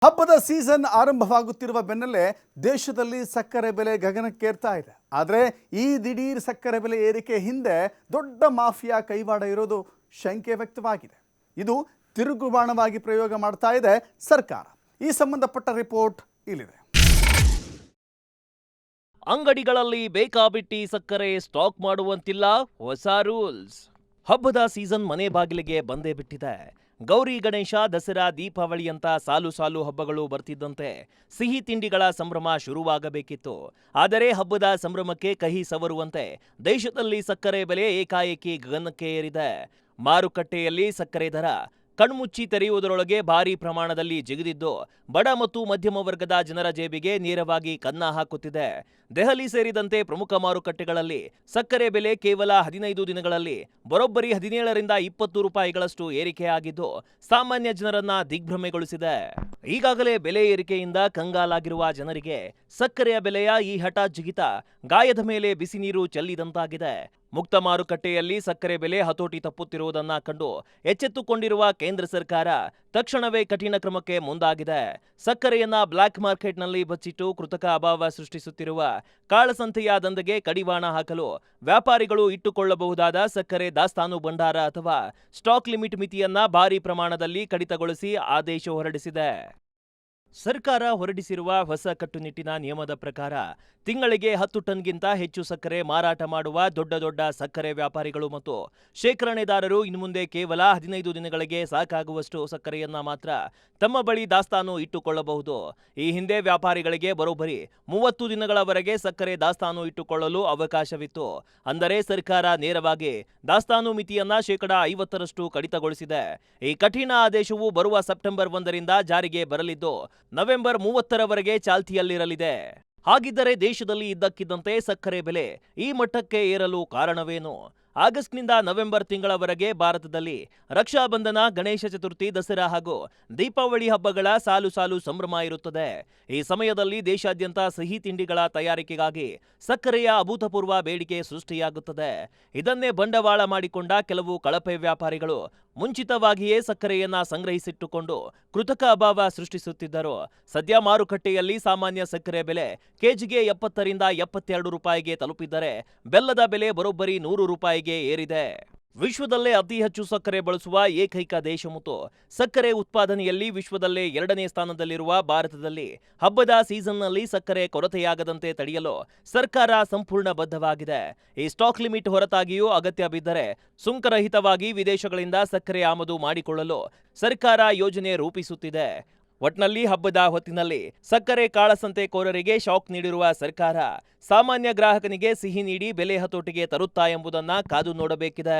ಹಬ್ಬದ ಸೀಸನ್ ಆರಂಭವಾಗುತ್ತಿರುವ ಬೆನ್ನಲ್ಲೇ ದೇಶದಲ್ಲಿ ಸಕ್ಕರೆ ಬೆಲೆ ಗಗನಕ್ಕೇರ್ತಾ ಇದೆ. ಆದರೆ ಈ ದಿಢೀರ್ ಸಕ್ಕರೆ ಬೆಲೆ ಏರಿಕೆ ಹಿಂದೆ ದೊಡ್ಡ ಮಾಫಿಯಾ ಕೈವಾಡ ಇರೋದು ಶಂಕೆ ವ್ಯಕ್ತವಾಗಿದೆ. ಇದು ತಿರುಗುಬಾಣವಾಗಿ ಪ್ರಯೋಗ ಮಾಡ್ತಾ ಇದೆ ಸರ್ಕಾರ. ಈ ಸಂಬಂಧಪಟ್ಟ ರಿಪೋರ್ಟ್ ಇಲ್ಲಿದೆ. ಅಂಗಡಿಗಳಲ್ಲಿ ಬೇಕಾಬಿಟ್ಟಿ ಸಕ್ಕರೆ ಸ್ಟಾಕ್ ಮಾಡುವಂತಿಲ್ಲ, ಹೊಸ ರೂಲ್ಸ್. ಹಬ್ಬದ ಸೀಸನ್ ಮನೆ ಬಾಗಿಲಿಗೆ ಬಂದೇ ಬಿಟ್ಟಿದೆ. ಗೌರಿ ಗಣೇಶ, ದಸರಾ, ದೀಪಾವಳಿಯಂತ ಸಾಲು ಸಾಲು ಹಬ್ಬಗಳು ಬರ್ತಿದ್ದಂತೆ ಸಿಹಿ ತಿಂಡಿಗಳ ಸಂಭ್ರಮ ಶುರುವಾಗಬೇಕಿತ್ತು. ಆದರೆ ಹಬ್ಬದ ಸಂಭ್ರಮಕ್ಕೆ ಕಹಿ ಸವರುವಂತೆ ದೇಶದಲ್ಲಿ ಸಕ್ಕರೆ ಬೆಲೆ ಏಕಾಏಕಿ ಗಗನಕ್ಕೆ ಏರಿದೆ. ಮಾರುಕಟ್ಟೆಯಲ್ಲಿ ಸಕ್ಕರೆ ದರ ಕಣ್ಮುಚ್ಚಿ ತೆರೆಯುವುದರೊಳಗೆ ಭಾರೀ ಪ್ರಮಾಣದಲ್ಲಿ ಜಿಗಿದಿದ್ದು ಬಡ ಮತ್ತು ಮಧ್ಯಮ ವರ್ಗದ ಜನರ ಜೇಬಿಗೆ ನೇರವಾಗಿ ಕನ್ನ ಹಾಕುತ್ತಿದೆ. ದೆಹಲಿ ಸೇರಿದಂತೆ ಪ್ರಮುಖ ಮಾರುಕಟ್ಟೆಗಳಲ್ಲಿ ಸಕ್ಕರೆ ಬೆಲೆ ಕೇವಲ 15 ದಿನಗಳಲ್ಲಿ ಬರೋಬ್ಬರಿ 17ರಿಂದ 20 ರೂಪಾಯಿಗಳಷ್ಟು ಏರಿಕೆಯಾಗಿದ್ದು ಸಾಮಾನ್ಯ ಜನರನ್ನ ದಿಗ್ಭ್ರಮೆಗೊಳಿಸಿದೆ. ಈಗಾಗಲೇ ಬೆಲೆ ಏರಿಕೆಯಿಂದ ಕಂಗಾಲಾಗಿರುವ ಜನರಿಗೆ ಸಕ್ಕರೆಯ ಬೆಲೆಯ ಈ ಹಠಾತ್ ಜಿಗಿತ ಗಾಯದ ಮೇಲೆ ಬಿಸಿ ನೀರು ಚೆಲ್ಲಿದಂತಾಗಿದೆ. ಮುಕ್ತ ಮಾರುಕಟ್ಟೆಯಲ್ಲಿ ಸಕ್ಕರೆ ಬೆಲೆ ಹತೋಟಿ ತಪ್ಪುತ್ತಿರುವುದನ್ನ ಕಂಡು ಎಚ್ಚೆತ್ತುಕೊಂಡಿರುವ ಕೇಂದ್ರ ಸರ್ಕಾರ ತಕ್ಷಣವೇ ಕಠಿಣ ಕ್ರಮಕ್ಕೆ ಮುಂದಾಗಿದೆ. ಸಕ್ಕರೆಯನ್ನ ಬ್ಲಾಕ್ ಮಾರ್ಕೆಟ್ನಲ್ಲಿ ಬಚ್ಚಿಟ್ಟು ಕೃತಕ ಅಭಾವ ಸೃಷ್ಟಿಸುತ್ತಿರುವ ಕಾಳಸಂತೆಯ ದಂಧೆಗೆ ಕಡಿವಾಣ ಹಾಕಲು ವ್ಯಾಪಾರಿಗಳು ಇಟ್ಟುಕೊಳ್ಳಬಹುದಾದ ಸಕ್ಕರೆ ದಾಸ್ತಾನು ಭಂಡಾರ ಅಥವಾ ಸ್ಟಾಕ್ ಲಿಮಿಟ್ ಮಿತಿಯನ್ನ ಭಾರೀ ಪ್ರಮಾಣದಲ್ಲಿ ಕಡಿತಗೊಳಿಸಿ ಆದೇಶ ಹೊರಡಿಸಿದೆ. ಸರ್ಕಾರ ಹೊರಡಿಸಿರುವ ಹೊಸ ಕಟ್ಟುನಿಟ್ಟಿನ ನಿಯಮದ ಪ್ರಕಾರ ತಿಂಗಳಿಗೆ 10 ಟನ್ಗಿಂತ ಹೆಚ್ಚು ಸಕ್ಕರೆ ಮಾರಾಟ ಮಾಡುವ ದೊಡ್ಡ ಸಕ್ಕರೆ ವ್ಯಾಪಾರಿಗಳು ಮತ್ತು ಶೇಖರಣೆದಾರರು ಇನ್ಮುಂದೆ ಕೇವಲ 15 ದಿನಗಳಿಗೆ ಸಾಕಾಗುವಷ್ಟು ಸಕ್ಕರೆಯನ್ನ ಮಾತ್ರ ತಮ್ಮ ಬಳಿ ದಾಸ್ತಾನು ಇಟ್ಟುಕೊಳ್ಳಬಹುದು. ಈ ಹಿಂದೆ ವ್ಯಾಪಾರಿಗಳಿಗೆ ಬರೋಬ್ಬರಿ 30 ದಿನಗಳವರೆಗೆ ಸಕ್ಕರೆ ದಾಸ್ತಾನು ಇಟ್ಟುಕೊಳ್ಳಲು ಅವಕಾಶವಿತ್ತು. ಅಂದರೆ ಸರ್ಕಾರ ನೇರವಾಗಿ ದಾಸ್ತಾನು ಮಿತಿಯನ್ನ 50% ಕಡಿತಗೊಳಿಸಿದೆ. ಈ ಕಠಿಣ ಆದೇಶವು ಬರುವ ಸೆಪ್ಟೆಂಬರ್ 1ರಿಂದ ಜಾರಿಗೆ ಬರಲಿದ್ದು ನವೆಂಬರ್ 30ರವರೆಗೆ ಚಾಲ್ತಿಯಲ್ಲಿರಲಿದೆ. ಹಾಗಿದ್ದರೆ ದೇಶದಲ್ಲಿ ಇದ್ದಕ್ಕಿದ್ದಂತೆ ಸಕ್ಕರೆ ಬೆಲೆ ಈ ಮಟ್ಟಕ್ಕೆ ಏರಲು ಕಾರಣವೇನು? ಆಗಸ್ಟ್ನಿಂದ ನವೆಂಬರ್ ತಿಂಗಳವರೆಗೆ ಭಾರತದಲ್ಲಿ ರಕ್ಷಾಬಂಧನ, ಗಣೇಶ ಚತುರ್ಥಿ, ದಸರಾ ಹಾಗೂ ದೀಪಾವಳಿ ಹಬ್ಬಗಳ ಸಾಲು ಸಂಭ್ರಮ ಇರುತ್ತದೆ. ಈ ಸಮಯದಲ್ಲಿ ದೇಶಾದ್ಯಂತ ಸಿಹಿ ತಿಂಡಿಗಳ ತಯಾರಿಕೆಗಾಗಿ ಸಕ್ಕರೆಯ ಅಭೂತಪೂರ್ವ ಬೇಡಿಕೆ ಸೃಷ್ಟಿಯಾಗುತ್ತದೆ. ಇದನ್ನೇ ಬಂಡವಾಳ ಮಾಡಿಕೊಂಡ ಕೆಲವು ಕಳಪೆ ವ್ಯಾಪಾರಿಗಳು ಮುಂಚಿತವಾಗಿಯೇ ಸಕ್ಕರೆಯನ್ನ ಸಂಗ್ರಹಿಸಿಟ್ಟುಕೊಂಡು ಕೃತಕ ಅಭಾವ ಸೃಷ್ಟಿಸುತ್ತಿದ್ದರು. ಸದ್ಯ ಮಾರುಕಟ್ಟೆಯಲ್ಲಿ ಸಾಮಾನ್ಯ ಸಕ್ಕರೆ ಬೆಲೆ ಕೆಜಿಗೆ 70ರಿಂದ 72 ರೂಪಾಯಿಗೆ ತಲುಪಿದ್ದರೆ ಬೆಲ್ಲದ ಬೆಲೆ ಬರೋಬ್ಬರಿ 100 ರೂಪಾಯಿಗೆ ಏರಿದೆ. ವಿಶ್ವದಲ್ಲೇ ಅತಿ ಹೆಚ್ಚು ಸಕ್ಕರೆ ಬಳಸುವ ಏಕೈಕ ದೇಶ ಮತ್ತು ಸಕ್ಕರೆ ಉತ್ಪಾದನೆಯಲ್ಲಿ ವಿಶ್ವದಲ್ಲೇ 2ನೇ ಸ್ಥಾನದಲ್ಲಿರುವ ಭಾರತದಲ್ಲಿ ಹಬ್ಬದ ಸೀಸನ್ನಲ್ಲಿ ಸಕ್ಕರೆ ಕೊರತೆಯಾಗದಂತೆ ತಡೆಯಲು ಸರ್ಕಾರ ಸಂಪೂರ್ಣ ಬದ್ಧವಾಗಿದೆ. ಈ ಸ್ಟಾಕ್ ಲಿಮಿಟ್ ಹೊರತಾಗಿಯೂ ಅಗತ್ಯ ಬಿದ್ದರೆ ಸುಂಕರಹಿತವಾಗಿ ವಿದೇಶಗಳಿಂದ ಸಕ್ಕರೆ ಆಮದು ಮಾಡಿಕೊಳ್ಳಲು ಸರ್ಕಾರ ಯೋಜನೆ ರೂಪಿಸುತ್ತಿದೆ. ಒಟ್ನಲ್ಲಿ ಹಬ್ಬದ ಹೊತ್ತಿನಲ್ಲಿ ಸಕ್ಕರೆ ಕಾಳಸಂತೆಕೋರರಿಗೆ ಶಾಕ್ ನೀಡಿರುವ ಸರ್ಕಾರ ಸಾಮಾನ್ಯ ಗ್ರಾಹಕನಿಗೆ ಸಿಹಿ ನೀಡಿ ಬೆಲೆ ಹತೋಟಿಗೆ ತರುತ್ತಾ ಎಂಬುದನ್ನ ಕಾದು ನೋಡಬೇಕಿದೆ.